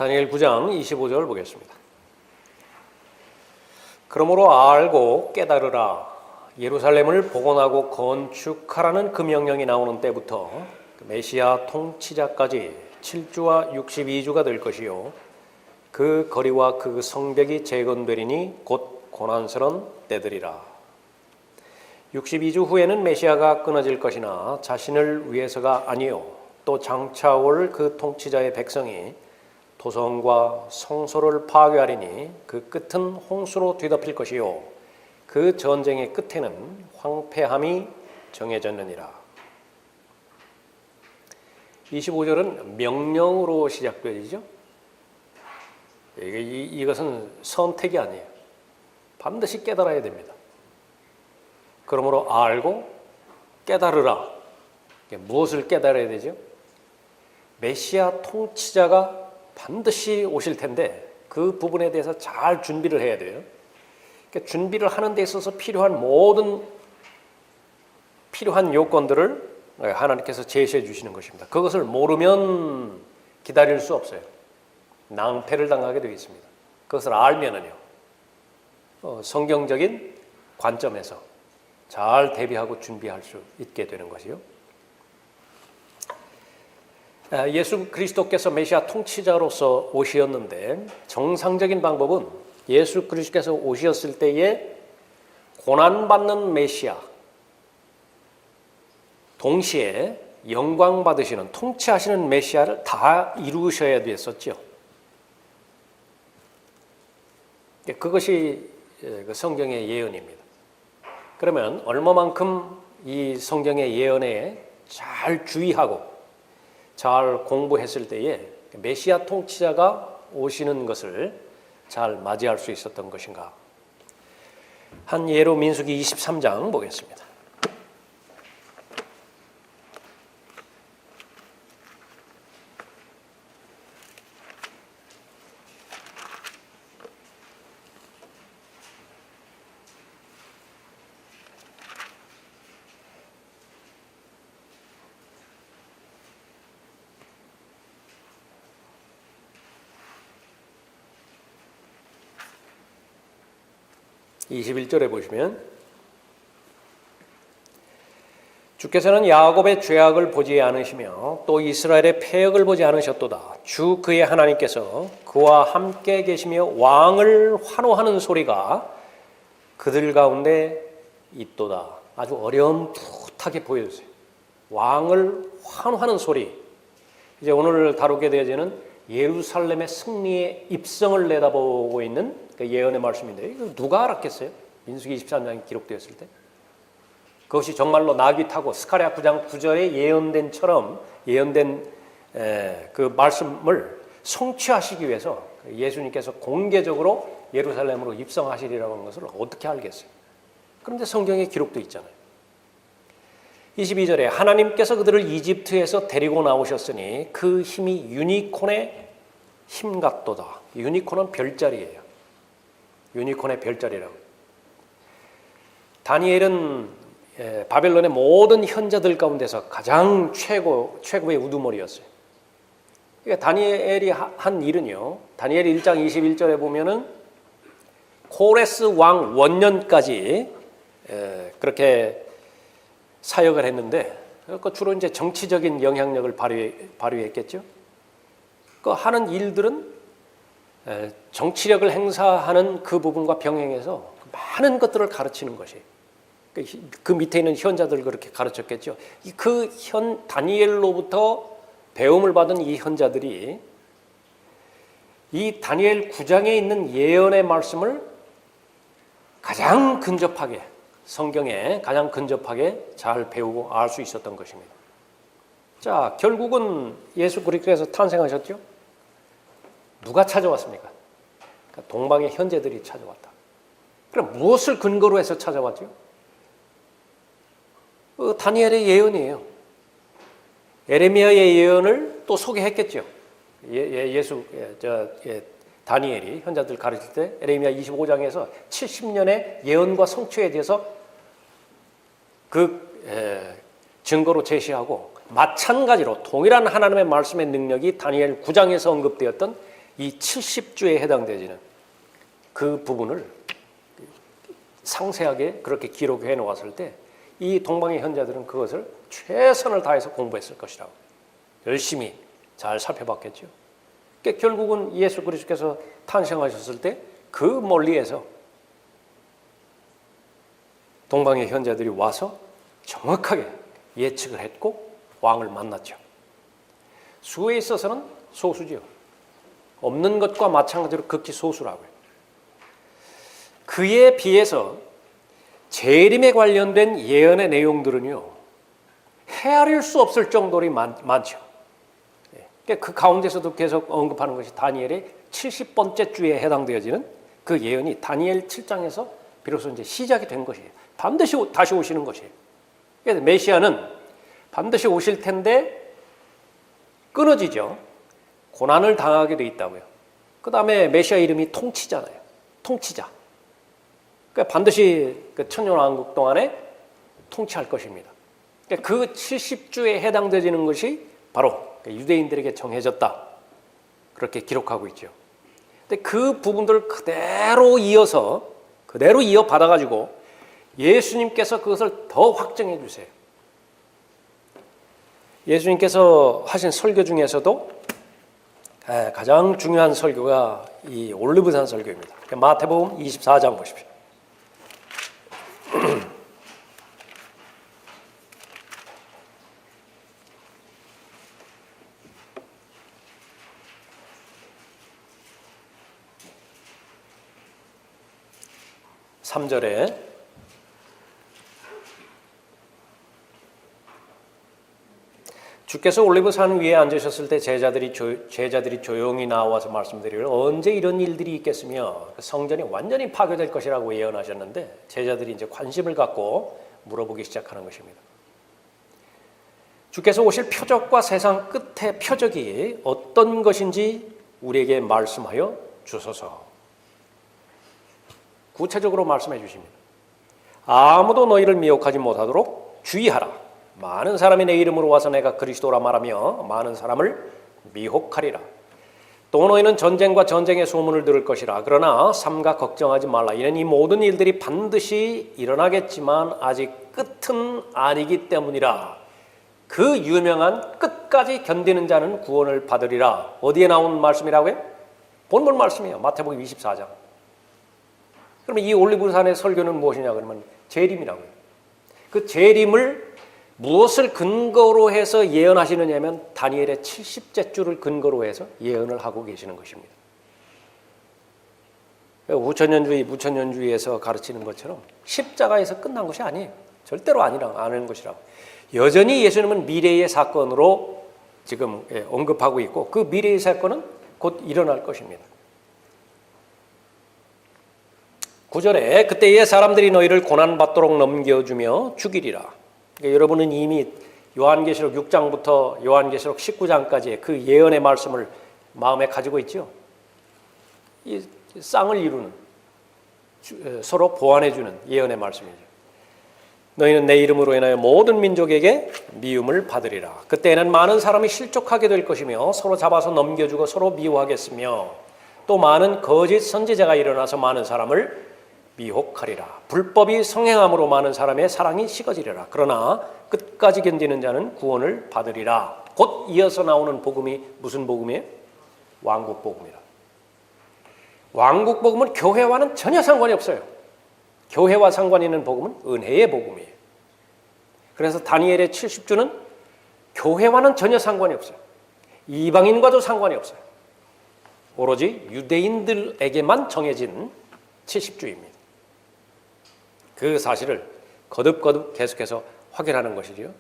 다니엘 9장 25절 보겠습니다. 그러므로 알고 깨달으라. 예루살렘을 복원하고 건축하라는 그 명령이 나오는 때부터 메시아 통치자까지 7주와 62주가 될 것이요 그 거리와 그 성벽이 재건되리니 곧 고난스러운 때들이라. 62주 후에는 메시아가 끊어질 것이나 자신을 위해서가 아니요 또 장차 올 그 통치자의 백성이 도성과 성소를 파괴하리니 그 끝은 홍수로 뒤덮일 것이요 그 전쟁의 끝에는 황폐함이 정해졌느니라. 25절은 명령으로 시작되죠. 이것은 선택이 아니에요. 반드시 깨달아야 됩니다. 그러므로 알고 깨달으라. 무엇을 깨달아야 되죠? 메시아 통치자가 반드시 오실 텐데 그 부분에 대해서 잘 준비를 해야 돼요. 그러니까 준비를 하는 데 있어서 필요한 모든 필요한 요건들을 하나님께서 제시해 주시는 것입니다. 그것을 모르면 기다릴 수 없어요. 낭패를 당하게 되어 있습니다. 그것을 알면은요, 성경적인 관점에서 잘 대비하고 준비할 수 있게 되는 것이요. 예수 그리스도께서 메시아 통치자로서 오셨는데 정상적인 방법은 예수 그리스도께서 오셨을 때에 고난받는 메시아, 동시에 영광 받으시는 통치하시는 메시아를 다 이루셔야 됐었죠. 그것이 성경의 예언입니다. 그러면 얼마만큼 이 성경의 예언에 잘 주의하고 잘 공부했을 때에 메시아 통치자가 오시는 것을 잘 맞이할 수 있었던 것인가? 한 예로 민수기 23장 보겠습니다. (21절에) 보시면 주께서는 야곱의 죄악을 보지 않으시며 또 이스라엘의 패역을 보지 않으셨도다. 주 그의 하나님께서 그와 함께 계시며 왕을 환호하는 소리가 그들 가운데 있도다. 아주 어렴풋하게 보여주세요. 왕을 환호하는 소리. 이제 오늘 다루게 되어지는 예루살렘의 승리의 입성을 내다보고 있는 그 예언의 말씀인데 이거 누가 알았겠어요? 민수기 23장이 기록되었을 때 그것이 정말로 나귀 타고 스가랴 9장 9절에 예언된 그 말씀을 성취하시기 위해서 예수님께서 공개적으로 예루살렘으로 입성하시리라고 하는 것을 어떻게 알겠어요? 그런데 성경에 기록되어 있잖아요. 22절에 하나님께서 그들을 이집트에서 데리고 나오셨으니 그 힘이 유니콘의 힘 같도다. 유니콘은 별자리예요. 유니콘의 별자리라고. 다니엘은 바벨론의 모든 현자들 가운데서 가장 최고의 우두머리였어요. 그러니까 다니엘이 한 일은요, 다니엘 1장 21절에 보면은 코레스 왕 원년까지 그렇게 사역을 했는데, 주로 이제 정치적인 영향력을 발휘했겠죠. 그 하는 일들은 정치력을 행사하는 그 부분과 병행해서 많은 것들을 가르치는 것이, 그 밑에 있는 현자들 그렇게 가르쳤겠죠. 그 다니엘로부터 배움을 받은 이 현자들이 이 다니엘 9장에 있는 예언의 말씀을 가장 근접하게, 성경에 가장 근접하게 잘 배우고 알 수 있었던 것입니다. 자, 결국은 예수 그리스도께서 탄생하셨죠. 누가 찾아왔습니까? 그러니까 동방의 현재들이 찾아왔다. 그럼 무엇을 근거로 해서 찾아왔죠? 다니엘의 예언이에요. 에레미야의 예언을 또 소개했겠죠. 다니엘이 현자들 가르칠 때 에레미야 25장에서 70년의 예언과 성취에 대해서 증거로 제시하고, 마찬가지로 동일한 하나님의 말씀의 능력이 다니엘 9장에서 언급되었던 이 70주에 해당되지는 그 부분을 상세하게 그렇게 기록해 놓았을 때 이 동방의 현자들은 그것을 최선을 다해서 공부했을 것이라고 열심히 잘 살펴봤겠죠. 그러니까 결국은 예수 그리스도께서 탄생하셨을 때 그 멀리에서 동방의 현자들이 와서 정확하게 예측을 했고 왕을 만났죠. 수에 있어서는 소수지요. 없는 것과 마찬가지로 극히 소수라고요. 그에 비해서 재림에 관련된 예언의 내용들은요, 헤아릴 수 없을 정도로 많죠. 그 가운데서도 계속 언급하는 것이 다니엘의 70번째 주에 해당되어지는 그 예언이 다니엘 7장에서 비로소 이제 시작이 된 것이에요. 반드시 다시 오시는 것이에요. 그래서 메시아는 반드시 오실 텐데 끊어지죠. 고난을 당하게 돼 있다고요. 그 다음에 메시아 이름이 통치잖아요. 통치자. 그러니까 반드시 그 천년왕국 동안에 통치할 것입니다. 그러니까 그 70주에 해당되지는 것이 바로 유대인들에게 정해졌다. 그렇게 기록하고 있죠. 근데 그 부분들을 그대로 이어받아가지고 예수님께서 그것을 더 확정해 주세요. 예수님께서 하신 설교 중에서도 가장 중요한 설교가 이 올리브산 설교입니다. 마태복음 24장 보십시오. 3절에 주께서 올리브산 위에 앉으셨을 때 제자들이 조용히 나와서 말씀드리기를 언제 이런 일들이 있겠으며 성전이 완전히 파괴될 것이라고 예언하셨는데 제자들이 이제 관심을 갖고 물어보기 시작하는 것입니다. 주께서 오실 표적과 세상 끝의 표적이 어떤 것인지 우리에게 말씀하여 주소서. 구체적으로 말씀해 주십니다. 아무도 너희를 미혹하지 못하도록 주의하라. 많은 사람이 내 이름으로 와서 내가 그리스도라 말하며 많은 사람을 미혹하리라. 또 너희는 전쟁과 전쟁의 소문을 들을 것이라. 그러나 삼가 걱정하지 말라. 이는 이 모든 일들이 반드시 일어나겠지만 아직 끝은 아니기 때문이라. 그 유명한 끝까지 견디는 자는 구원을 받으리라. 어디에 나온 말씀이라고요? 본문 말씀이에요. 마태복음 24장. 그러면 이 올리브산의 설교는 무엇이냐 그러면 재림이라고요. 그 재림을 무엇을 근거로 해서 예언하시느냐면 다니엘의 70째 주를 근거로 해서 예언을 하고 계시는 것입니다. 우천년주의에서 가르치는 것처럼 십자가에서 끝난 것이 아니에요. 절대로 아니라는 것이라고. 여전히 예수님은 미래의 사건으로 지금 언급하고 있고 그 미래의 사건은 곧 일어날 것입니다. 9절에 그때의 사람들이 너희를 고난받도록 넘겨주며 죽이리라. 그러니까 여러분은 이미 요한계시록 6장부터 요한계시록 19장까지의 그 예언의 말씀을 마음에 가지고 있죠. 이 쌍을 이루는 서로 보완해주는 예언의 말씀이죠. 너희는 내 이름으로 인하여 모든 민족에게 미움을 받으리라. 그때에는 많은 사람이 실족하게 될 것이며 서로 잡아서 넘겨주고 서로 미워하겠으며 또 많은 거짓 선지자가 일어나서 많은 사람을 미혹하리라. 불법이 성행함으로 많은 사람의 사랑이 식어지리라. 그러나 끝까지 견디는 자는 구원을 받으리라. 곧 이어서 나오는 복음이 무슨 복음이에요? 왕국 복음이라. 왕국 복음은 교회와는 전혀 상관이 없어요. 교회와 상관 있는 복음은 은혜의 복음이에요. 그래서 다니엘의 70주는 교회와는 전혀 상관이 없어요. 이방인과도 상관이 없어요. 오로지 유대인들에게만 정해진 70주입니다. 그 사실을 거듭거듭 계속해서 확인하는 것이지요.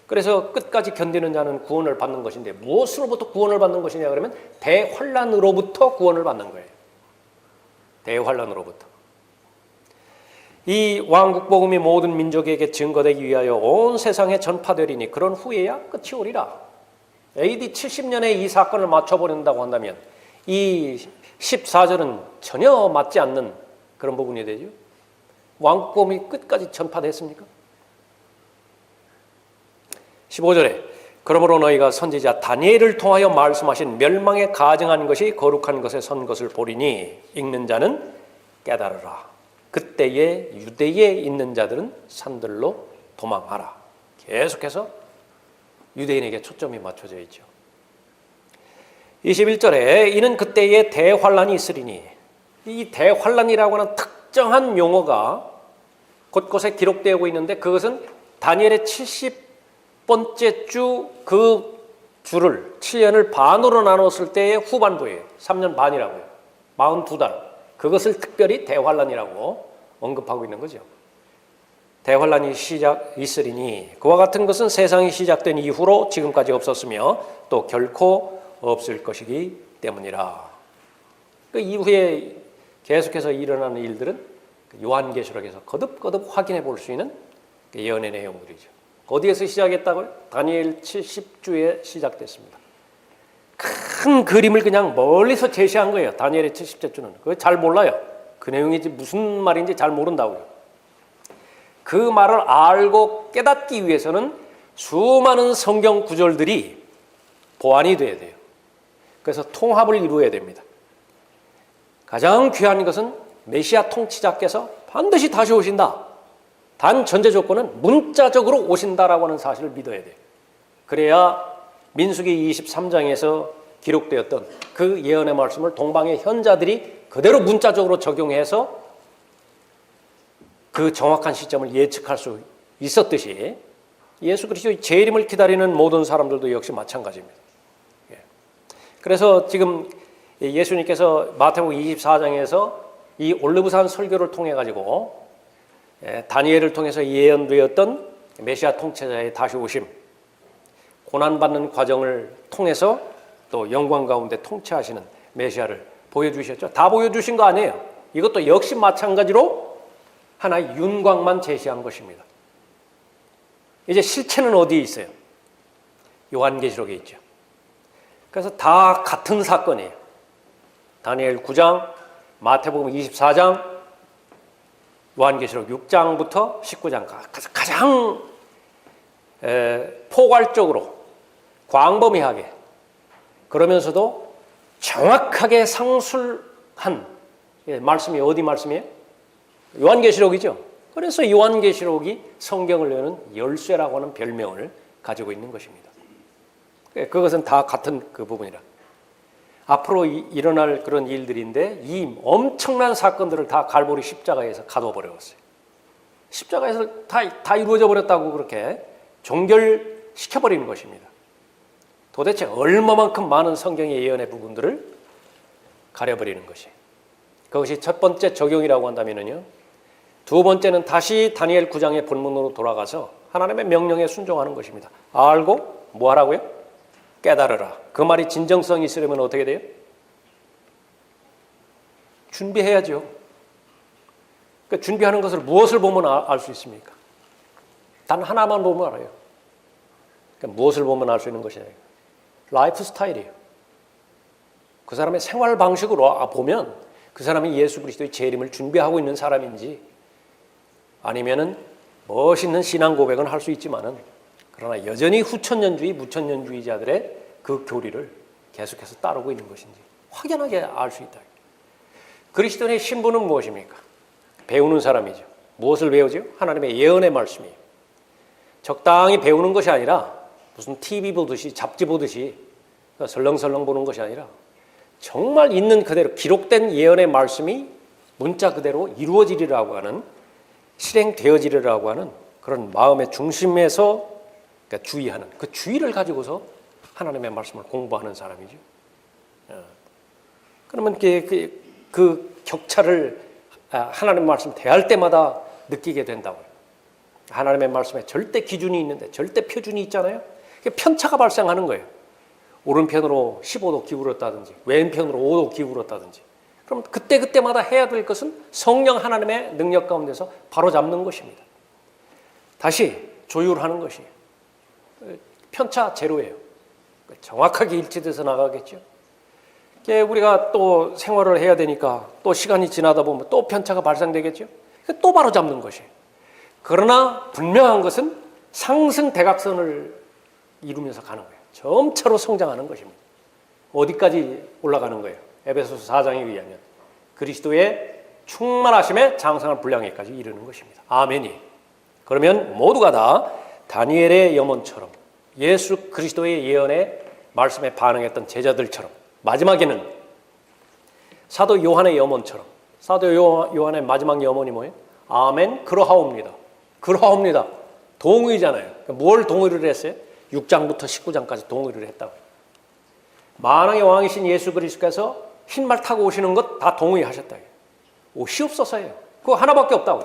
그래서 끝까지 견디는 자는 구원을 받는 것인데 무엇으로부터 구원을 받는 것이냐 그러면 대환란으로부터 구원을 받는 거예요. 대환란으로부터. 이 왕국 복음이 모든 민족에게 증거되기 위하여 온 세상에 전파되리니 그런 후에야 끝이 오리라. AD 70년에 이 사건을 맞춰버린다고 한다면 이 14절은 전혀 맞지 않는 그런 부분이 되죠. 왕국 복음이 끝까지 전파됐습니까? 15절에 그러므로 너희가 선지자 다니엘을 통하여 말씀하신 멸망에 가증한 것이 거룩한 것에 선 것을 보리니 읽는 자는 깨달으라. 그때에 유대에 있는 자들은 산들로 도망하라. 계속해서 유대인에게 초점이 맞춰져 있죠. 21절에 이는 그때에 대환란이 있으리니, 이 대환란이라고 하는 특정한 용어가 곳곳에 기록되고 있는데 그것은 다니엘의 70번째 주 그 주를 7년을 반으로 나눴을 때의 후반부에 3년 반이라고요. 42달. 그것을 특별히 대환란이라고 언급하고 있는 거죠. 대환란이 있으리니 그와 같은 것은 세상이 시작된 이후로 지금까지 없었으며 또 결코 없을 것이기 때문이라. 그 이후에 계속해서 일어나는 일들은 요한계시록에서 거듭거듭 확인해 볼 수 있는 예언의 내용들이죠. 어디에서 시작했다고요? 다니엘 70주에 시작됐습니다. 큰 그림을 그냥 멀리서 제시한 거예요. 다니엘의 70째 주는. 그거 잘 몰라요. 그 내용이 무슨 말인지 잘 모른다고요. 그 말을 알고 깨닫기 위해서는 수많은 성경 구절들이 보완이 돼야 돼요. 그래서 통합을 이루어야 됩니다. 가장 귀한 것은 메시아 통치자께서 반드시 다시 오신다. 단 전제 조건은 문자적으로 오신다라고 하는 사실을 믿어야 돼요. 그래야 민수기 23장에서 기록되었던 그 예언의 말씀을 동방의 현자들이 그대로 문자적으로 적용해서 그 정확한 시점을 예측할 수 있었듯이 예수 그리스도의 재림을 기다리는 모든 사람들도 역시 마찬가지입니다. 그래서 지금 예수님께서 마태복음 24장에서 이 올리브산 설교를 통해 가지고 다니엘을 통해서 예언되었던 메시아 통치자의 다시 오심, 고난받는 과정을 통해서 또 영광 가운데 통치하시는 메시아를 보여주셨죠. 다 보여주신 거 아니에요. 이것도 역시 마찬가지로 하나의 윤곽만 제시한 것입니다. 이제 실체는 어디에 있어요? 요한계시록에 있죠. 그래서 다 같은 사건이에요. 다니엘 9장, 마태복음 24장, 요한계시록 6장부터 19장 가장 포괄적으로 광범위하게 그러면서도 정확하게 상술한 말씀이 어디 말씀이에요? 요한계시록이죠. 그래서 요한계시록이 성경을 여는 열쇠라고 하는 별명을 가지고 있는 것입니다. 그것은 다 같은 그 부분이라. 앞으로 일어날 그런 일들인데 이 엄청난 사건들을 다 갈보리 십자가에서 가둬버렸어요. 십자가에서 다 이루어져 버렸다고 그렇게 종결시켜버리는 것입니다. 도대체 얼마만큼 많은 성경의 예언의 부분들을 가려버리는 것이. 그것이 첫 번째 적용이라고 한다면요. 두 번째는 다시 다니엘 9장의 본문으로 돌아가서 하나님의 명령에 순종하는 것입니다. 알고 뭐 하라고요? 깨달으라. 그 말이 진정성이 있으려면 어떻게 돼요? 준비해야죠. 그러니까 준비하는 것을 무엇을 보면 알 수 있습니까? 단 하나만 보면 알아요. 그러니까 무엇을 보면 알 수 있는 것이냐. 라이프 스타일이에요. 그 사람의 생활 방식으로 보면 그 사람이 예수 그리스도의 재림을 준비하고 있는 사람인지 아니면은 멋있는 신앙 고백은 할 수 있지만은 그러나 여전히 후천년주의, 무천년주의자들의 그 교리를 계속해서 따르고 있는 것인지 확연하게 알 수 있다. 그리스도인의 신분은 무엇입니까? 배우는 사람이죠. 무엇을 배우죠? 하나님의 예언의 말씀이에요. 적당히 배우는 것이 아니라 무슨 TV 보듯이 잡지 보듯이 설렁설렁 보는 것이 아니라 정말 있는 그대로 기록된 예언의 말씀이 문자 그대로 이루어지리라고 하는 실행되어지리라고 하는 그런 마음의 중심에서 그러니까 주의하는 그 주의를 가지고서 하나님의 말씀을 공부하는 사람이죠. 그러면 그 격차를 하나님의 말씀 대할 때마다 느끼게 된다고요. 하나님의 말씀에 절대 기준이 있는데 절대 표준이 있잖아요. 편차가 발생하는 거예요. 오른편으로 15도 기울었다든지 왼편으로 5도 기울었다든지 그럼 그때마다 해야 될 것은 성령 하나님의 능력 가운데서 바로 잡는 것입니다. 다시 조율하는 것이에요. 편차 제로예요. 정확하게 일치돼서 나가겠죠. 우리가 또 생활을 해야 되니까 또 시간이 지나다 보면 또 편차가 발생되겠죠. 또 바로 잡는 것이에요. 그러나 분명한 것은 상승 대각선을 이루면서 가는 거예요. 점차로 성장하는 것입니다. 어디까지 올라가는 거예요? 에베소서 4장에 의하면 그리스도의 충만하심에 장성한 분량에까지 이르는 것입니다. 아멘이. 그러면 모두가 다 다니엘의 염원처럼 예수 그리스도의 예언의 말씀에 반응했던 제자들처럼 마지막에는 사도 요한의 염원처럼 사도 요한의 마지막 염원이 뭐예요? 아멘 그러하옵니다. 그러하옵니다. 동의잖아요. 뭘 동의를 했어요? 6장부터 19장까지 동의를 했다고. 만왕의 왕이신 예수 그리스도께서 흰말 타고 오시는 것 다 동의하셨다. 오시옵소서예요. 그거 하나밖에 없다고.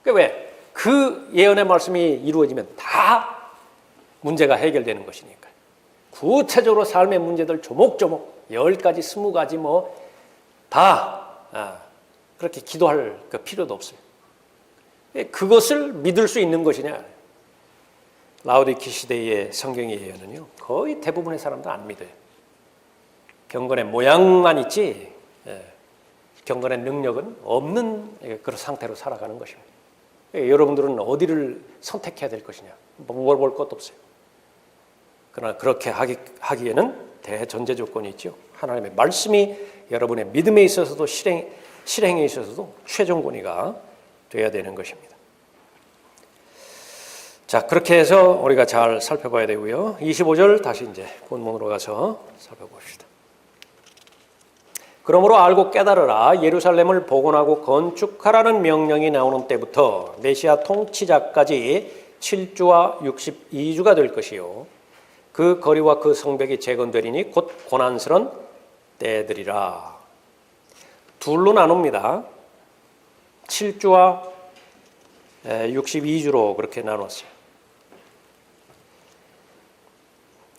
왜? 그 예언의 말씀이 이루어지면 다 문제가 해결되는 것이니까. 구체적으로 삶의 문제들 조목조목 10가지, 20가지 다 그렇게 기도할 그 필요도 없어요. 그것을 믿을 수 있는 것이냐? 라오디키 시대의 성경의 예언은요, 거의 대부분의 사람도 안 믿어요. 경건의 모양만 있지 경건의 능력은 없는 그런 상태로 살아가는 것입니다. 여러분들은 어디를 선택해야 될 것이냐? 물어볼 것도 없어요. 그러나 그렇게 하기에는 대전제 조건이 있죠. 하나님의 말씀이 여러분의 믿음에 있어서도 실행에 있어서도 최종 권위가 되어야 되는 것입니다. 자, 그렇게 해서 우리가 잘 살펴봐야 되고요. 25절 다시 이제 본문으로 가서 살펴봅시다. 그러므로 알고 깨달으라. 예루살렘을 복원하고 건축하라는 명령이 나오는 때부터 메시아 통치자까지 7주와 62주가 될 것이요. 그 거리와 그 성벽이 재건되리니 곧 고난스런 때들이라. 둘로 나눕니다. 7주와 62주로 그렇게 나눴어요.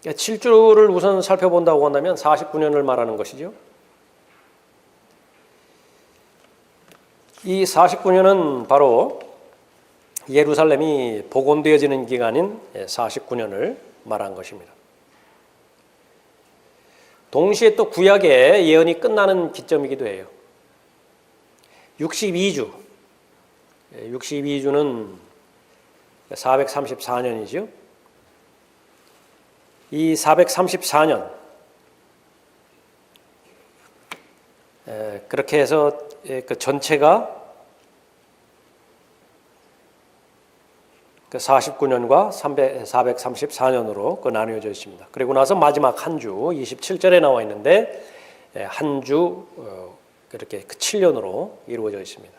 7주를 우선 살펴본다고 한다면 49년을 말하는 것이죠. 이 49년은 바로 예루살렘이 복원되어지는 기간인 49년을 말한 것입니다. 동시에 또 구약의 예언이 끝나는 기점이기도 해요. 62주. 62주는 434년이죠. 이 434년 그렇게 해서 그 전체가 49년과 434년으로 나뉘어져 있습니다. 그리고 나서 마지막 한 주 27절에 나와 있는데 한 주 그렇게 7년으로 이루어져 있습니다.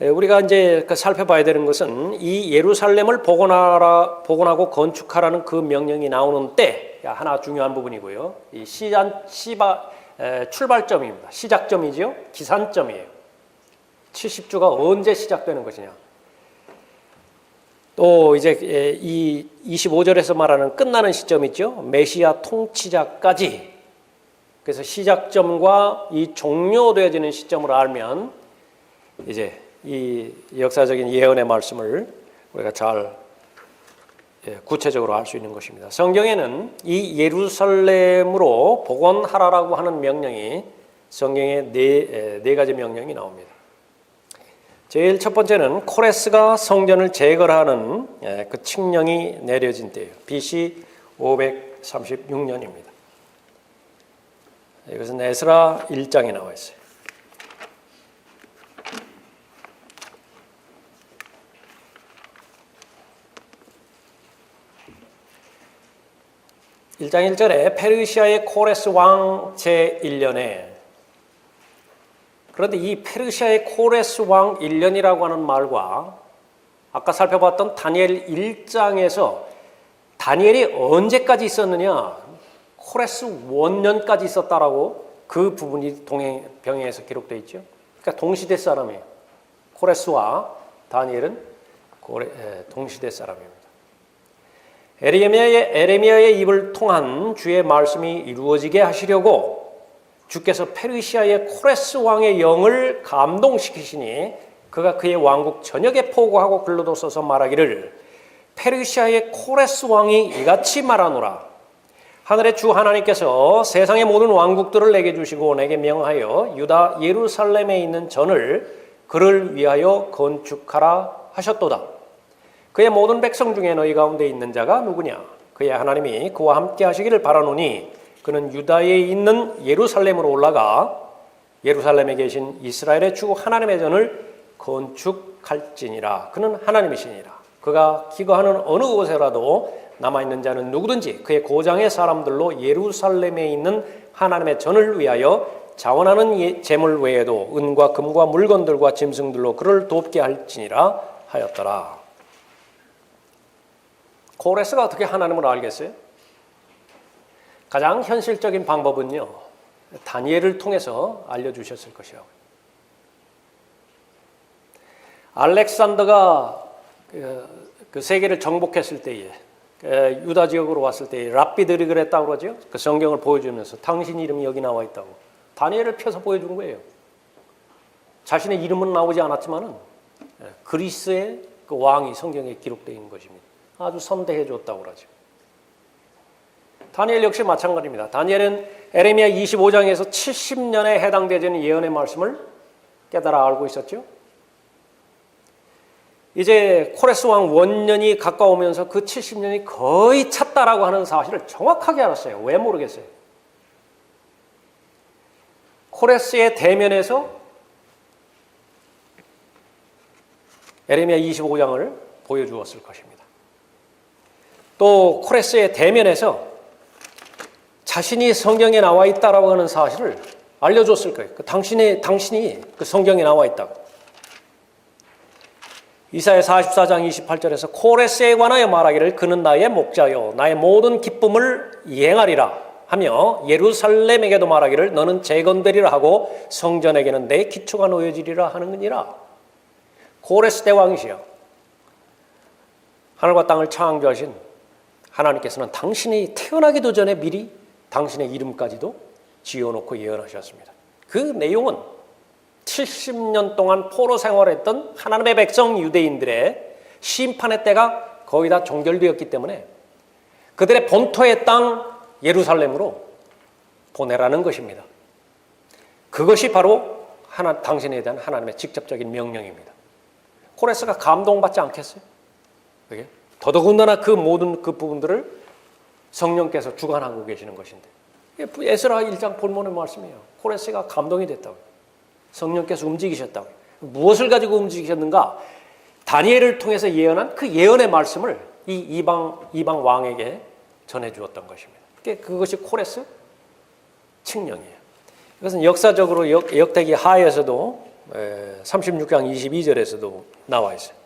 우리가 이제 살펴봐야 되는 것은 이 예루살렘을 복원하고 건축하라는 그 명령이 나오는 때 하나 중요한 부분이고요. 이 출발점입니다. 시작점이죠. 기산점이에요. 70주가 언제 시작되는 것이냐. 또 이제 이 25절에서 말하는 끝나는 시점 있죠. 메시아 통치자까지. 그래서 시작점과 이 종료되어지는 시점을 알면 이제 이 역사적인 예언의 말씀을 우리가 잘 구체적으로 알 수 있는 것입니다. 성경에는 이 예루살렘으로 복원하라라고 하는 명령이 성경에 네 가지 명령이 나옵니다. 제일 첫 번째는 코레스가 성전을 재건하는 그 칙령이 내려진 때예요. BC 536년입니다. 이것은 에스라 1장에 나와 있어요. (1장 1절에) 페르시아의 코레스 왕 제1년에, 그런데 이 페르시아의 코레스 왕 1년이라고 하는 말과 아까 살펴봤던 다니엘 1장에서 다니엘이 언제까지 있었느냐, 코레스 원년까지 있었다라고 그 부분이 병행해서 기록되어 있죠. 그러니까 동시대 사람이에요. 코레스와 다니엘은 동시대 사람입니다. 에레미야의 입을 통한 주의 말씀이 이루어지게 하시려고 주께서 페르시아의 코레스 왕의 영을 감동시키시니 그가 그의 왕국 전역에 포고하고 글로도 써서 말하기를 페르시아의 코레스 왕이 이같이 말하노라. 하늘의 주 하나님께서 세상의 모든 왕국들을 내게 주시고 내게 명하여 유다 예루살렘에 있는 전을 그를 위하여 건축하라 하셨도다. 그의 모든 백성 중에 너희 가운데 있는 자가 누구냐? 그의 하나님이 그와 함께 하시기를 바라노니 그는 유다에 있는 예루살렘으로 올라가 예루살렘에 계신 이스라엘의 주 하나님의 전을 건축할지니라. 그는 하나님이시니라. 그가 기거하는 어느 곳에라도 남아있는 자는 누구든지 그의 고장의 사람들로 예루살렘에 있는 하나님의 전을 위하여 자원하는 제물 외에도 은과 금과 물건들과 짐승들로 그를 돕게 할지니라 하였더라. 고레스가 어떻게 하나님을 알겠어요? 가장 현실적인 방법은요, 다니엘을 통해서 알려주셨을 것이요. 알렉산더가 그 세계를 정복했을 때에 유다 지역으로 왔을 때 랍비들이 그랬다고 그러죠. 그 성경을 보여주면서 당신 이름이 여기 나와 있다고 다니엘을 펴서 보여준 거예요. 자신의 이름은 나오지 않았지만은 그리스의 그 왕이 성경에 기록되어 있는 것입니다. 아주 선대해 줬다고 그러죠. 다니엘 역시 마찬가지입니다. 다니엘은 에레미야 25장에서 70년에 해당되는 예언의 말씀을 깨달아 알고 있었죠. 이제 코레스 왕 원년이 가까우면서 그 70년이 거의 찼다라고 하는 사실을 정확하게 알았어요. 왜 모르겠어요. 코레스의 대면에서 에레미야 25장을 보여주었을 것입니다. 또 코레스의 대면에서 자신이 성경에 나와 있다라고 하는 사실을 알려줬을 거예요. 당신이 그 성경에 나와 있다고. 이사야 44장 28절에서 코레스에 관하여 말하기를 그는 나의 목자요 나의 모든 기쁨을 이행하리라 하며 예루살렘에게도 말하기를 너는 재건되리라 하고 성전에게는 내 기초가 놓여지리라 하는니라. 코레스 대왕이시여, 하늘과 땅을 창조하신 하나님께서는 당신이 태어나기도 전에 미리 당신의 이름까지도 지어놓고 예언하셨습니다. 그 내용은 70년 동안 포로 생활했던 하나님의 백성 유대인들의 심판의 때가 거의 다 종결되었기 때문에 그들의 본토의 땅 예루살렘으로 보내라는 것입니다. 그것이 바로 당신에 대한 하나님의 직접적인 명령입니다. 코레스가 감동받지 않겠어요? 그게? 더더군다나 그 모든 그 부분들을 성령께서 주관하고 계시는 것인데, 에스라 1장 본문의 말씀이에요. 코레스가 감동이 됐다고요. 성령께서 움직이셨다고요. 무엇을 가지고 움직이셨는가? 다니엘을 통해서 예언한 그 예언의 말씀을 이 이방 왕에게 전해주었던 것입니다. 그것이 코레스 칙령이에요. 이것은 역사적으로 역대기 하에서도 36장 22절에서도 나와 있어요.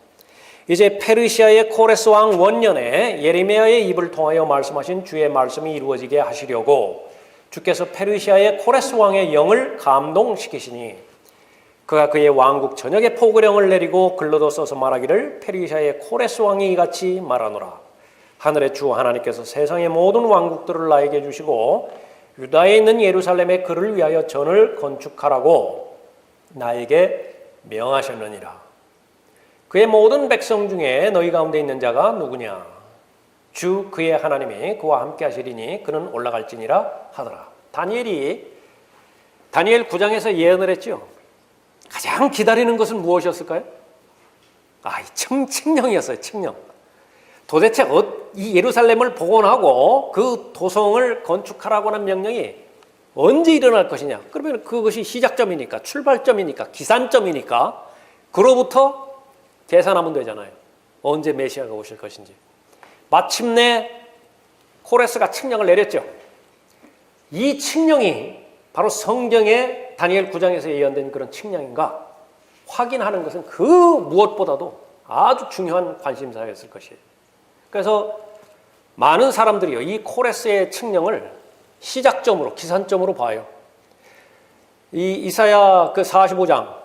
이제 페르시아의 코레스 왕 원년에 예레미야의 입을 통하여 말씀하신 주의 말씀이 이루어지게 하시려고 주께서 페르시아의 코레스 왕의 영을 감동시키시니 그가 그의 왕국 전역에 포교령을 내리고 글로도 써서 말하기를 페르시아의 코레스 왕이 이같이 말하노라. 하늘의 주 하나님께서 세상의 모든 왕국들을 나에게 주시고 유다에 있는 예루살렘에 그를 위하여 전을 건축하라고 나에게 명하셨느니라. 그의 모든 백성 중에 너희 가운데 있는 자가 누구냐? 주 그의 하나님이 그와 함께 하시리니 그는 올라갈지니라 하더라. 다니엘 9장에서 예언을 했죠. 가장 기다리는 것은 무엇이었을까요? 이 칙령이었어요. 칙령. 도대체 이 예루살렘을 복원하고 그 도성을 건축하라고 하는 명령이 언제 일어날 것이냐? 그러면 그것이 시작점이니까, 출발점이니까, 기산점이니까 그로부터 계산하면 되잖아요. 언제 메시아가 오실 것인지. 마침내 코레스가 칙령을 내렸죠. 이 칙령이 바로 성경의 다니엘 9장에서 예언된 그런 칙령인가 확인하는 것은 그 무엇보다도 아주 중요한 관심사였을 것이에요. 그래서 많은 사람들이요, 이 코레스의 칙령을 시작점으로, 기산점으로 봐요. 이 이사야 그 45장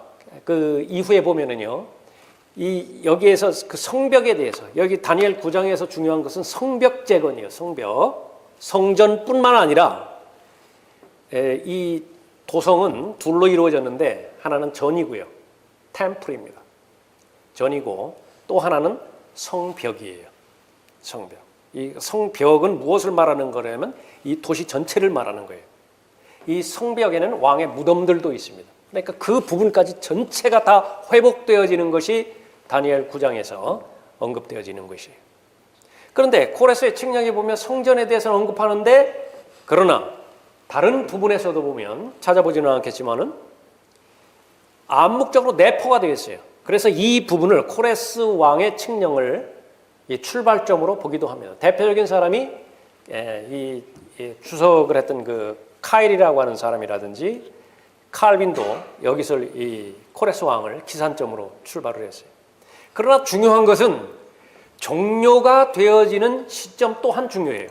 그 이후에 보면은요, 여기에서 그 성벽에 대해서, 여기 다니엘 9장에서 중요한 것은 성벽 재건이에요. 성전뿐만 아니라 이 도성은 둘로 이루어졌는데 하나는 전이고요, 템플입니다. 전이고 또 하나는 성벽이에요. 성벽. 이 성벽은 무엇을 말하는 거냐면 이 도시 전체를 말하는 거예요. 이 성벽에는 왕의 무덤들도 있습니다. 그러니까 그 부분까지 전체가 다 회복되어지는 것이 다니엘 9장에서 언급되어지는 것이에요. 그런데 코레스의 칙령에 보면 성전에 대해서는 언급하는데, 그러나 다른 부분에서도 보면, 찾아보지는 않겠지만은 암묵적으로 내포가 되어 있어요. 그래서 이 부분을 코레스 왕의 칙령을 이 출발점으로 보기도 합니다. 대표적인 사람이 이 주석을 했던 그 카일이라고 하는 사람이라든지 칼빈도 여기서 이 코레스 왕을 기산점으로 출발을 했어요. 그러나 중요한 것은 종료가 되어지는 시점 또한 중요해요.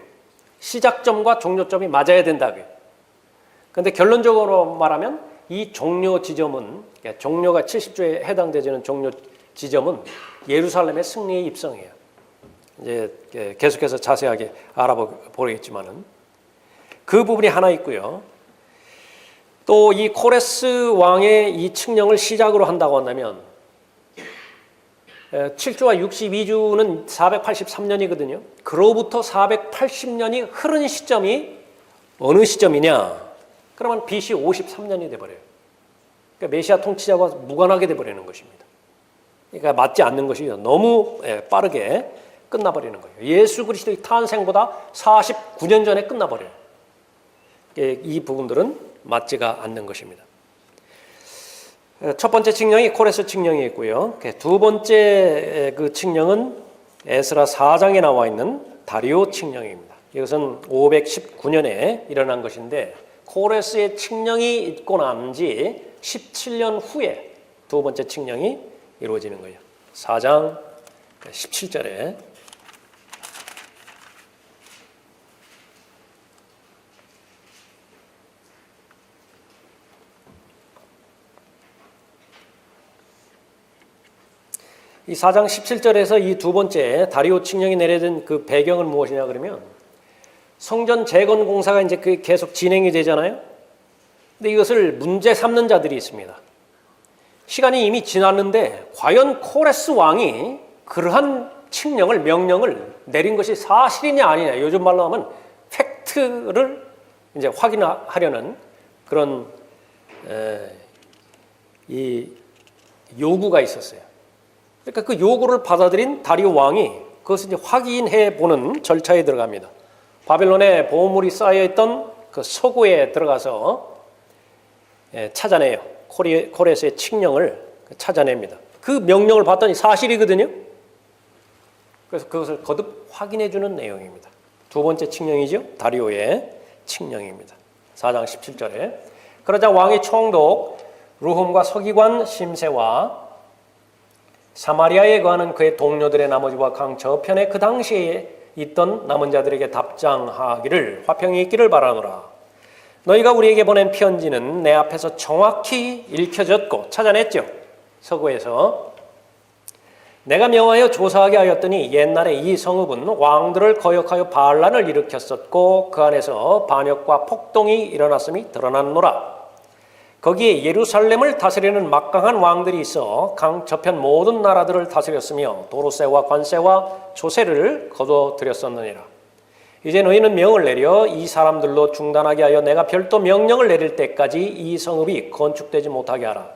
시작점과 종료점이 맞아야 된다고요. 그런데 결론적으로 말하면 이 종료 지점은, 종료가 70조에 해당되는 종료 지점은 예루살렘의 승리의 입성이에요. 이제 계속해서 자세하게 알아보겠지만은 그 부분이 하나 있고요. 또 이 코레스 왕의 이 칙령을 시작으로 한다고 한다면 7주와 62주는 483년이거든요. 그로부터 480년이 흐른 시점이 어느 시점이냐? 그러면 BC 53년이 돼버려요. 그러니까 메시아 통치자와 무관하게 돼버리는 것입니다. 그러니까 맞지 않는 것이죠. 너무 빠르게 끝나버리는 거예요. 예수 그리스도의 탄생보다 49년 전에 끝나버려요. 이 부분들은 맞지가 않는 것입니다. 첫 번째 칙령이 코레스 칙령이 있고요. 두 번째 그 칙령은 에스라 4장에 나와 있는 다리오 칙령입니다. 이것은 519년에 일어난 것인데 코레스의 칙령이 있고 난 지 17년 후에 두 번째 칙령이 이루어지는 거예요. 4장 17절에 이 4장 17절에서 이 두 번째 다리오 칙령이 내려진 그 배경은 무엇이냐 그러면 성전 재건 공사가 이제 계속 진행이 되잖아요. 근데 이것을 문제 삼는 자들이 있습니다. 시간이 이미 지났는데 과연 코레스 왕이 그러한 칙령을 명령을 내린 것이 사실이냐 아니냐, 요즘 말로 하면 팩트를 이제 확인하려는 그런 이 요구가 있었어요. 그러니까 그 요구를 받아들인 다리오 왕이 그것을 이제 확인해 보는 절차에 들어갑니다. 바벨론에 보물이 쌓여있던 그 서구에 들어가서 찾아내요. 코레스의 칙령을 찾아냅니다. 그 명령을 봤더니 사실이거든요. 그래서 그것을 거듭 확인해 주는 내용입니다. 두 번째 칙령이죠. 다리오의 칙령입니다. 4장 17절에 그러자 왕의 총독 르훔과 서기관 심세와 사마리아에 거하는 그의 동료들의 나머지와 강 저편에 그 당시에 있던 남은 자들에게 답장하기를 화평이 있기를 바라노라. 너희가 우리에게 보낸 편지는 내 앞에서 정확히 읽혀졌고 찾아냈죠. 서구에서 내가 명하여 조사하게 하였더니 옛날에 이 성읍은 왕들을 거역하여 반란을 일으켰었고 그 안에서 반역과 폭동이 일어났음이 드러났노라. 거기에 예루살렘을 다스리는 막강한 왕들이 있어 강 저편 모든 나라들을 다스렸으며 도로세와 관세와 조세를 거둬들였었느니라. 이제 너희는 명을 내려 이 사람들로 중단하게 하여 내가 별도 명령을 내릴 때까지 이 성읍이 건축되지 못하게 하라.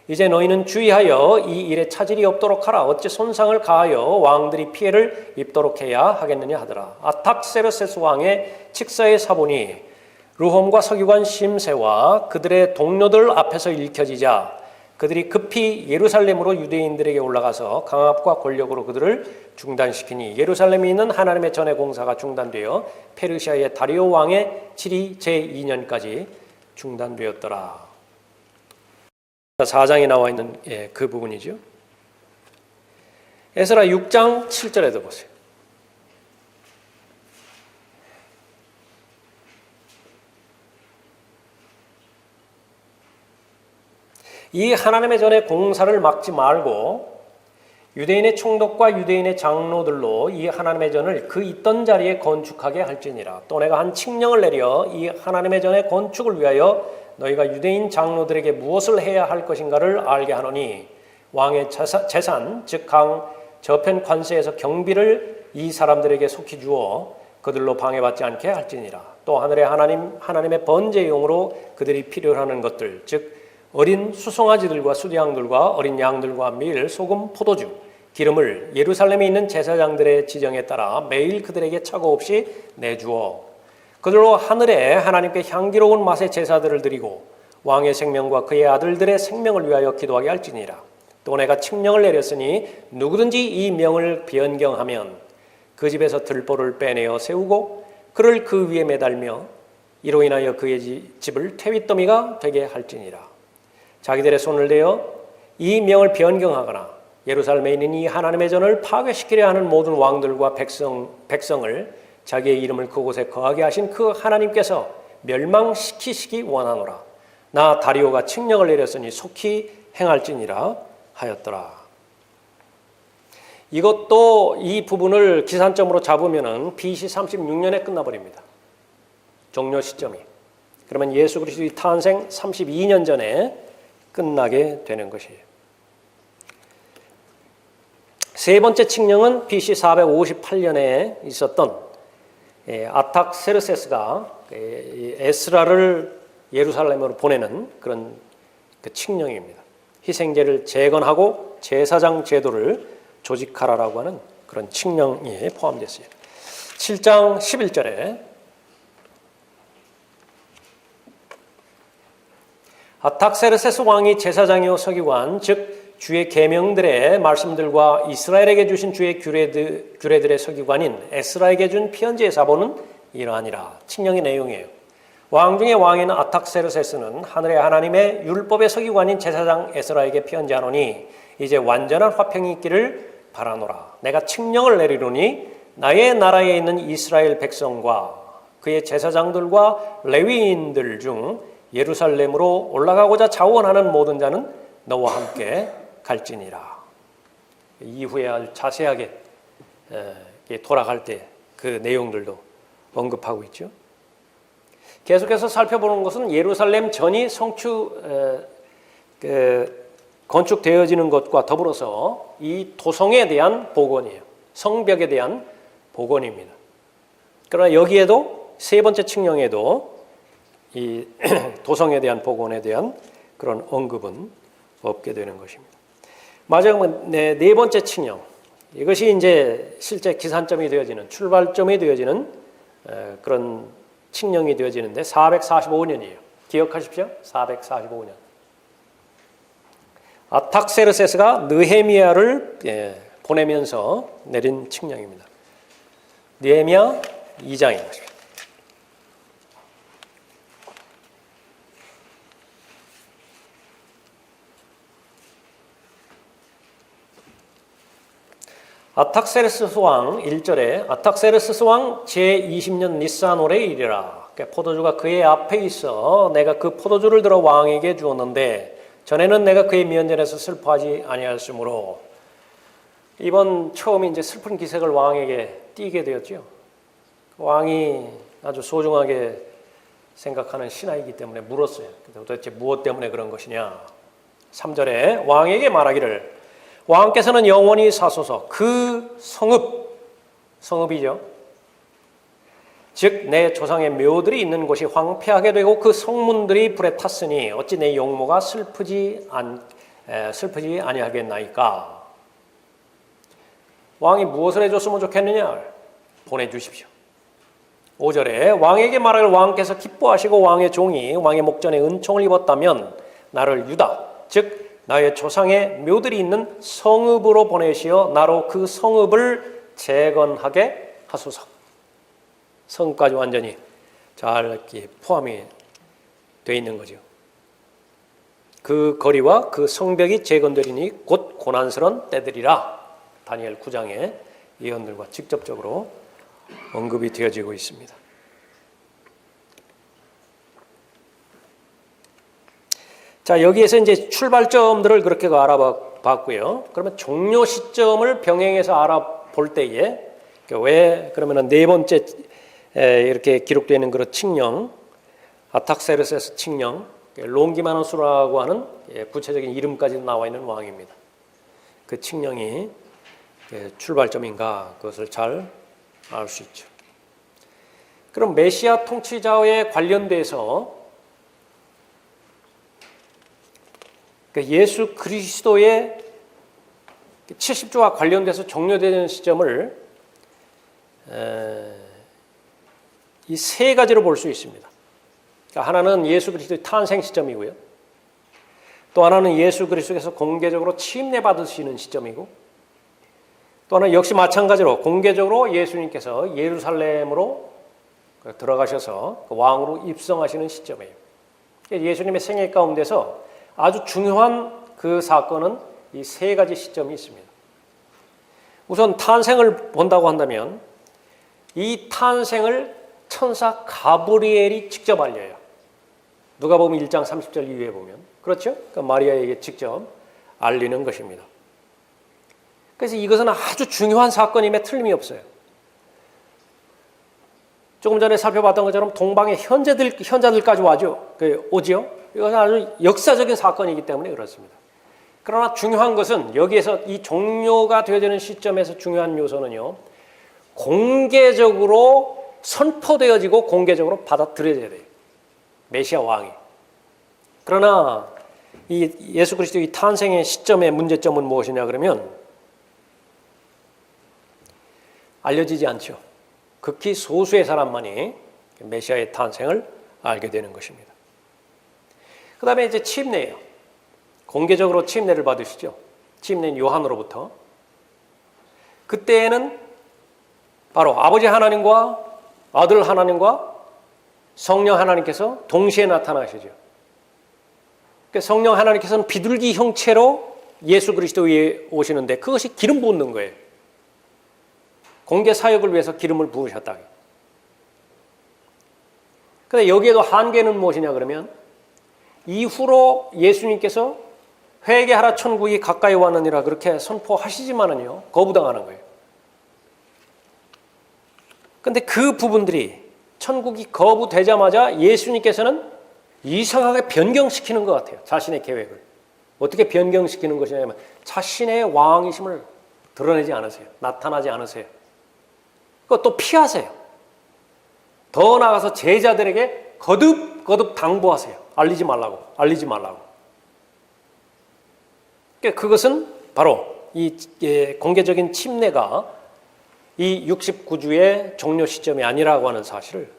이제 너희는 주의하여 이 일에 차질이 없도록 하라. 어찌 손상을 가하여 왕들이 피해를 입도록 해야 하겠느냐 하더라. 아탁세르세스 왕의 칙사에 사보니 르홈과 서기관 심세와 그들의 동료들 앞에서 읽혀지자 그들이 급히 예루살렘으로 유대인들에게 올라가서 강압과 권력으로 그들을 중단시키니 예루살렘에 있는 하나님의 전의 공사가 중단되어 페르시아의 다리오 왕의治위 제2년까지 중단되었더라. 4장에 나와 있는 그 부분이죠. 에스라 6장 7절에도 보세요. 이 하나님의 전의 공사를 막지 말고 유대인의 총독과 유대인의 장로들로 이 하나님의 전을 그 있던 자리에 건축하게 할지니라. 또 내가 한 칙령을 내려 이 하나님의 전의 건축을 위하여 너희가 유대인 장로들에게 무엇을 해야 할 것인가를 알게 하노니 왕의 재산 즉 강 저편 관세에서 경비를 이 사람들에게 속히 주어 그들로 방해받지 않게 할지니라. 또 하늘의 하나님의 번제용으로 그들이 필요로 하는 것들 즉 어린 수송아지들과 수양들과 어린 양들과 밀, 소금, 포도주 기름을 예루살렘에 있는 제사장들의 지정에 따라 매일 그들에게 착오 없이 내주어 그들로 하늘에 하나님께 향기로운 맛의 제사들을 드리고 왕의 생명과 그의 아들들의 생명을 위하여 기도하게 할지니라. 또 내가 칙령을 내렸으니 누구든지 이 명을 변경하면 그 집에서 들보를 빼내어 세우고 그를 그 위에 매달며 이로 인하여 그의 집을 퇴윗더미가 되게 할지니라. 자기들의 손을 대어 이 명을 변경하거나 예루살렘에 있는 이 하나님의 전을 파괴시키려 하는 모든 왕들과 백성을 자기의 이름을 그곳에 거하게 하신 그 하나님께서 멸망시키시기 원하노라. 나 다리오가 칙령을 내렸으니 속히 행할지니라 하였더라. 이것도 이 부분을 기산점으로 잡으면은 BC 36년에 끝나버립니다. 종료 시점이. 그러면 예수 그리스도의 탄생 32년 전에 끝나게 되는 것이에요. 세 번째 칙령은 BC 458년에 있었던 아탁세르세스가 에스라를 예루살렘으로 보내는 그런 그 칙령입니다. 희생제를 재건하고 제사장 제도를 조직하라라고 하는 그런 칙령이 포함됐어요. 7장 11절에 아탁세르세스 왕이 제사장이요 서기관 즉 주의 계명들의 말씀들과 이스라엘에게 주신 주의 규례들의 서기관인 에스라에게 준 편지의 사본은 이러하니라. 칙령의 내용이에요. 왕 중의 왕인 아탁세르세스는 하늘의 하나님의 율법의 서기관인 제사장 에스라에게 편지하노니 이제 완전한 화평이 있기를 바라노라. 내가 칙령을 내리노니 나의 나라에 있는 이스라엘 백성과 그의 제사장들과 레위인들 중 예루살렘으로 올라가고자 자원하는 모든 자는 너와 함께 갈지니라. 이후에 아주 자세하게 돌아갈 때 그 내용들도 언급하고 있죠. 계속해서 살펴보는 것은 예루살렘 전이 건축되어지는 것과 더불어서 이 도성에 대한 복원이에요. 성벽에 대한 복원입니다. 그러나 여기에도 세 번째 칙령에도 이 도성에 대한 복원에 대한 그런 언급은 없게 되는 것입니다. 마지막 네 번째 칙령. 이것이 이제 실제 기산점이 되어지는 출발점이 되어지는 그런 칙령이 되어지는데 445년이에요. 기억하십시오. 445년. 아탁세르세스가 느헤미야를 보내면서 내린 칙령입니다. 느헤미야 2장입니다. 아탁세르세스 왕 1절에 아탁세르세스 왕 제20년 니산월에 이르라. 포도주가 그의 앞에 있어 내가 그 포도주를 들어 왕에게 주었는데 전에는 내가 그의 면전에서 슬퍼하지 아니하였으므로 이번 처음 이제 슬픈 기색을 왕에게 띠게 되었죠. 왕이 아주 소중하게 생각하는 신하이기 때문에 물었어요. 도대체 무엇 때문에 그런 것이냐. 3절에 왕에게 말하기를 왕께서는 영원히 사소서 그 성읍이죠. 즉 내 조상의 묘들이 있는 곳이 황폐하게 되고 그 성문들이 불에 탔으니 어찌 내 용모가 슬프지 아니하겠나이까. 왕이 무엇을 해줬으면 좋겠느냐? 보내주십시오. 5절에 왕에게 말하길 왕께서 기뻐하시고 왕의 종이 왕의 목전에 은총을 입었다면 나를 유다 즉 나의 조상의 묘들이 있는 성읍으로 보내시어 나로 그 성읍을 재건하게 하소서. 성까지 완전히 잘 이렇게 포함이 되어 있는 거죠. 그 거리와 그 성벽이 재건되리니 곧 고난스러운 때들이라. 다니엘 9장의 예언들과 직접적으로 언급이 되어지고 있습니다. 자, 여기에서 이제 출발점들을 그렇게 알아봤고요. 그러면 종료 시점을 병행해서 알아볼 때에 왜 그러면은 네 번째 이렇게 기록되어 있는 그런 칙령, 아탁세르세스 칙령, 롱기마노스라고 하는 구체적인 이름까지 나와 있는 왕입니다. 그 칙령이 출발점인가 그것을 잘 알 수 있죠. 그럼 메시아 통치자에 관련돼서 예수 그리스도의 70주와 관련돼서 종료되는 시점을 이 세 가지로 볼 수 있습니다. 그러니까 하나는 예수 그리스도의 탄생 시점이고요. 또 하나는 예수 그리스도께서 공개적으로 침례 받으시는 시점이고, 또 하나는 역시 마찬가지로 공개적으로 예수님께서 예루살렘으로 들어가셔서 왕으로 입성하시는 시점이에요. 예수님의 생애 가운데서 아주 중요한 그 사건은 이 세 가지 시점이 있습니다. 우선 탄생을 본다고 한다면 이 탄생을 천사 가브리엘이 직접 알려요. 누가복음 1장 30절 이후에 보면, 그렇죠? 그러니까 마리아에게 직접 알리는 것입니다. 그래서 이것은 아주 중요한 사건임에 틀림이 없어요. 조금 전에 살펴봤던 것처럼 동방의 현자들까지 오지요. 이것은 아주 역사적인 사건이기 때문에 그렇습니다. 그러나 중요한 것은 여기에서 이 종료가 되어지는 시점에서 중요한 요소는요, 공개적으로 선포되어지고 공개적으로 받아들여져야 돼요. 메시아 왕이. 그러나 이 예수 그리스도의 탄생의 시점의 문제점은 무엇이냐 그러면 알려지지 않죠. 극히 소수의 사람만이 메시아의 탄생을 알게 되는 것입니다. 그 다음에 이제 침례예요. 공개적으로 침례를 받으시죠. 침례인 요한으로부터. 그때에는 바로 아버지 하나님과 아들 하나님과 성령 하나님께서 동시에 나타나시죠. 그러니까 성령 하나님께서는 비둘기 형체로 예수 그리스도 위에 오시는데 그것이 기름 붓는 거예요. 공개 사역을 위해서 기름을 부으셨다. 그런데 여기에도 한계는 무엇이냐 그러면 이후로 예수님께서 회개하라 천국이 가까이 왔느니라 그렇게 선포하시지만은요, 거부당하는 거예요. 그런데 그 부분들이 천국이 거부되자마자 예수님께서는 이상하게 변경시키는 것 같아요. 자신의 계획을. 어떻게 변경시키는 것이냐면 자신의 왕이심을 드러내지 않으세요. 나타나지 않으세요. 그것도 피하세요. 더 나아가서 제자들에게 거듭 당부하세요. 알리지 말라고. 그러니까 그것은 바로 이 공개적인 침례가 이 69주의 종료 시점이 아니라고 하는 사실을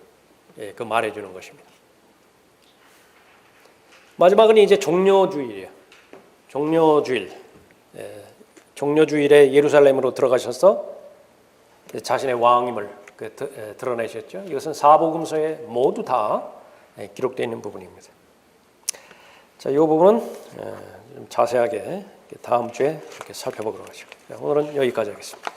그 말해주는 것입니다. 마지막은 이제 종료주일이에요. 종료주일에 예루살렘으로 들어가셔서 자신의 왕임을 드러내셨죠. 이것은 사복음서에 모두 다 기록되어 있는 부분입니다. 자, 이 부분은 좀 자세하게 다음 주에 이렇게 살펴보도록 하죠. 오늘은 여기까지 하겠습니다.